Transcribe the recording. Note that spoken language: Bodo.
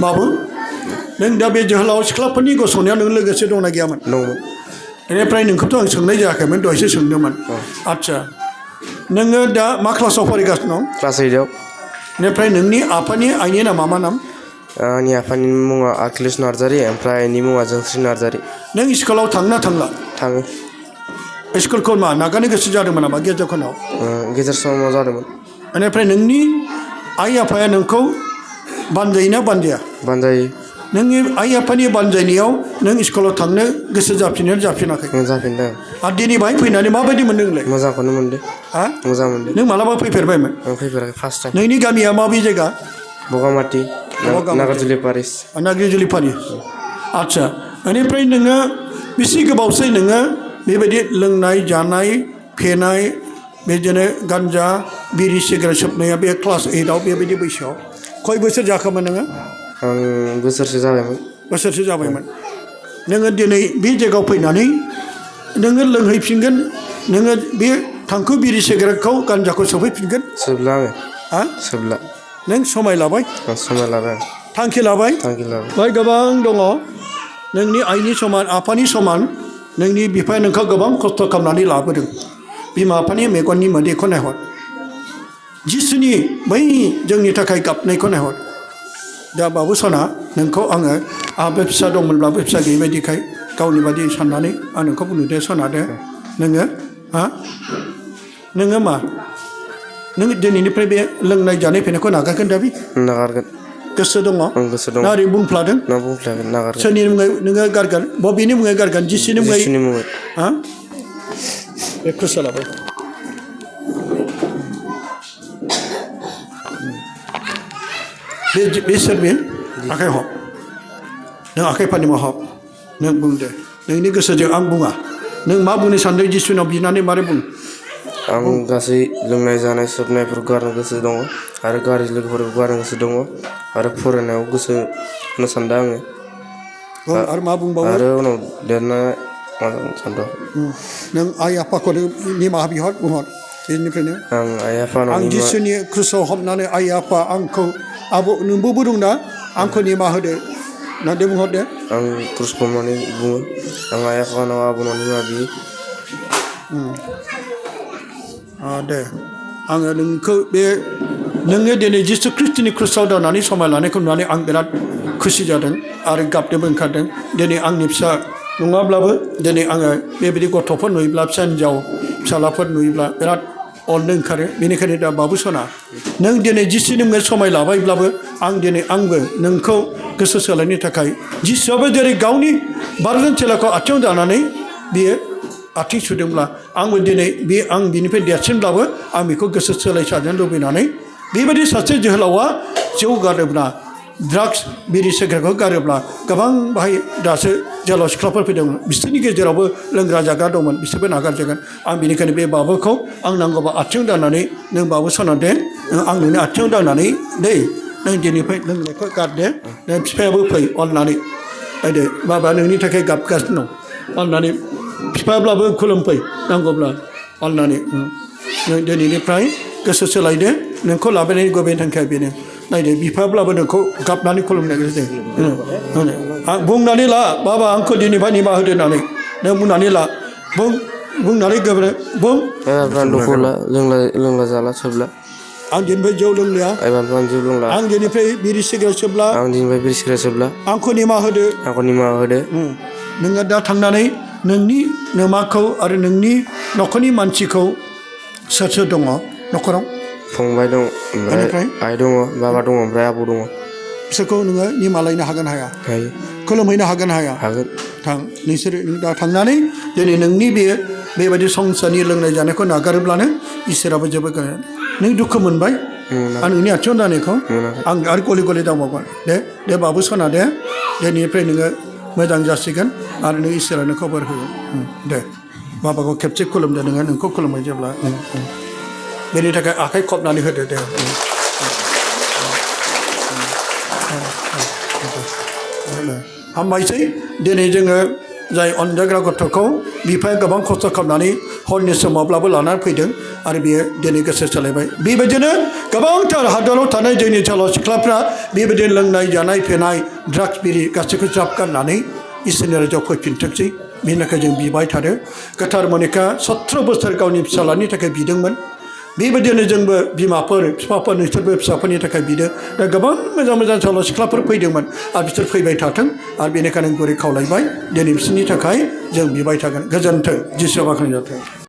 बाबु नों दा बे जोहोलाव सिख्लाफोरनि गसंनायाव नों लोगोसे दंना गैयामोन दंमोन बेनिफ्राय नोंखौथ' आं सोंनाय जायाखैमोन दहायसो सोंदोंमोन आदसा नोङो दा मा क्लासाव फरायगासिनो दं क्लास 8आव बेनिफ्राय नोंनि आफानि आइनि नामा मा नाम आंनि आफानि मुङा आखिलेश नार्जारि ओमफ्राय आइनि मुङा जोंस्रि नार्जारि नों स्कुलाव थांना थांला थाङो स्कुलखौ मा नागारनो गोसो जादोंमोन नामा गेजेर खनाव गेजेर समाव जादोंमोन बेनिफ्राय नोंनि आइ आफाया नोंखौ बानजायोना बानजाया बानजायो नोंनि आइ आफानि बानजायनायाव नों स्कुलाव थांनो गोसो जाफिननो जाफिनाखै जाफिनदों आरो दिनै बाहाय फैनानै माबायदि मोनदों नोंलाय मोजांखौनो मोनदों हा मोजां मोनदों नों मालाबा फैफेरबायमोन आं फैफेराखै फार्स्ट टाइम नोंनि गामिया माबे जायगा बगामाथि नागारजुलि पारिस नागारजुलि पारिस आदसा बेनिफ्राय नोङो बेसे गोबावसै नोङो बेबायदि लोंनाय जानाय फेनाय बिदिनो गान्जा बिरि सिगारेट सोबनाया बे क्लास 8आव बेबायदि बैसोआव खय बोसोर जाखोमोन नोङो आं बोसोरसे जाबायमोन नोङो दिनै बे जायगायाव फैनानै नोङो लोंहैफिनगोन नोङो बे थांखु बिरि सिगारेटखौ गान्जाखौ सोबहैफिनगोन सोबला आङो हा सोबला नों समाय लाबाय थांखि लाबाय बेवहाय गोबां दङ नोंनि आइनि समान आफानि समान नोंनि बिफाया नोंखौ गोबां खस्थ' खालामनानै लाबोदों बिमा बिफानि मेगननि मोदैखौ नायहर जिसुनि बै जोंनि थाखाय गाबनायखौ नायहर दा बाबु सना नोंखौ आङो आहाबो फिसा दंमोनब्लाबो फिसा गैयैबायदिखाय गावनि बायदि साननानै आं नोंखौ बुंदों सना दे नोङो हा नोङो मा नों दिनैनिफ्राय बे लोंनाय जानाय फैनायखौ नागारगोन दा नागारगोन गोसो दङ ना ओरै बुंफ्लादों नागारगोन सोरनि मुङै नोङो गारगोन बबेनि मुङै गारगोन जिसुनि मुङै हा बे खुसा लाबाय बे सोर बे आखाइ हब नों आखाइ फारनिमा हब नों बुंदो नोंनि गोसोजों आं बुङा नों मा बुंनो सानदों जिसुनाव बिनानै मारै बुं आं गासै लोंनाय जानाय सोबनायफोरखौ गारनो गोसो दङ आरो गाज्रि लोगोफोरखौ गारनो गोसो दङ आरो फरायनायाव गोसो होनो सानदों आङो आरो मा बुंबावो आरो उनाव देरना मा जानो सानदों नों आइ आफाखौ निमाहा बिहर बुंहर बेनिफ्रायनो आं आइ आफानाव आं जिसुनि क्रुसाव हाबनानै आइ आफा आंखौ आबौ नोंबो दं ना आंखौ निमाहा होदो ना दे बुंहरदो आं क्रुस हमनानै बुङो आं आइ आफानाव आबौनाव निमाहा बियो दे आङो नोंखौ बे नोङो दिनै जिसु ख्रिस्टनि क्रुसाव दावनानै समाय लानायखौ नुनानै आं बिराद खुसि जादों आरो गाबनोबो ओंखारदों दिनै आंनि फिसा नङाब्लाबो दिनै आङो बेबायदि गथ'फोर नुयोब्ला फिसा हिन्जाव फिसालाफोर नुयोब्ला बिराद अननो ओंखारो बेनिखायनो दा बाबु सना नों दिनै जिसुनि मुङै समाय लाबायब्लाबो आं दिनै आंबो नोंखौ गोसो सोलायनो थाखाय जिसुआबो जेरै गावनि 12 जन चेलाखौ आथिङाव दानानै बियो आथिं सुदोंब्ला आंबो दिनै बे आं बिनिफ्राय देरसिनब्लाबो आं बेखौ गोसो सोलायसारनो लुबैनानै बेबायदि सासे जोहोलावा जौ गारोब्ला ड्राग्स बिरि सिगारेटखौ गारोब्ला गोबां बाहाय दासो जोहोलाव सिख्लाफोर फैदों बिसोरनि गेजेरावबो लोंग्रा जाग्रा दंमोन बिसोरबो नागारजागोन आं बेनिखायनो बे बाबुखौ आं नांगौबा आथिं दानानै नों बाबु सना दे आं नोंनि आथिङाव दानानै दे नों दिनैफ्राय लोंनायखौ गारदे नों बिफायाबो फै अननानै नायदो बाबा नोंनि थाखाय गाबगासिनो दं अननानै बिफाब्लाबो खुलुमफै नांगौब्ला अननानै नों दिनैनिफ्राय गोसो सोलायदो नोंखौ लाबोनायनि गुबै थांखिया बेनो नायदो बिफाब्लाबो नोंखौ गाबनानै खुलुमनो गोसो आं बुंनानै ला बाबा आंखौ दिनैफ्राय निमाहा होदो होननानै नों बुंनानै ला बुंनानै बुं लोंला जाला सोबला आं दिनैफ्राय जौ लोंलिया आं दिनैफ्राय बिरि सिगारेट सोबला आंखौ निमाहा होदो नोङो दा थांनानै नोंनि नोमाखौ आरो नोंनि न'खरनि मानसिखौ सोर दङ न'खराव फंबाय दं ओमफ्राय आइ दङ बाबा दङ ओमफ्राय आबौ दङ बिसोरखौ नोङो निमाहा लायनो हागोन हाया खुलुमहैनो हागोन हाया थां नोंसोरो दा थांनानै दिनै नोंनि बेबायदि संसारनि लोंनाय जानायखौ नागारोब्लानो इसोराबो जोबोद नों दुखु मोनबाय आं नोंनि आथिङाव दानायखौ आं आरो गले गले दावबावगोन दे बाबु सना दे दिनैनिफ्राय नोङो मोजां जासिगोन आरो नों इसोरानो खबर होगोन दे बाबाखौ खेबसे खुलुमदो नोङो नोंखौ खुलुमबाय जेब्ला बेनि थाखाय आखाइ खबनानै होदो दे हामबायसै दिनै जोङो जाय अनजाग्रा गथ'खौ बिफाया गोबां खस्थ' खालामनानै हरनि समावब्लाबो लानानै फैदों आरो बियो दिनै गोसो सोलायबाय बेबायदिनो गोबांथार हादराव थानाय जोंनि सेंग्रा सिख्लाफ्रा बेबायदिनो लोंनाय जानाय फेनाय ड्राग्स बिरि गासैखौ ज्राब गारनानै इसोरनि रायजोआव फैफिनथोंसै बेनि थाखाय जों बिबाय थादों गोथार मनिका 17 बोसोर गावनि फिसालानि थाखाय बिदोंमोन बेबायदिनो जोंबो बिमाफोर बिफाफोर नोंसोरबो फिसाफोरनि थाखाय बिदो दा गोबां मोजां मोजां सेंग्रा सिख्लाफोर फैदोंमोन आरो बिसोर फैबाय थाथों आरो बेनिखायनो गुरै खावलायबाय दिनै बिसोरनि थाखाय जों बिबाय थागोन गोजोन्थों जिसुआ बाख्नायजाथों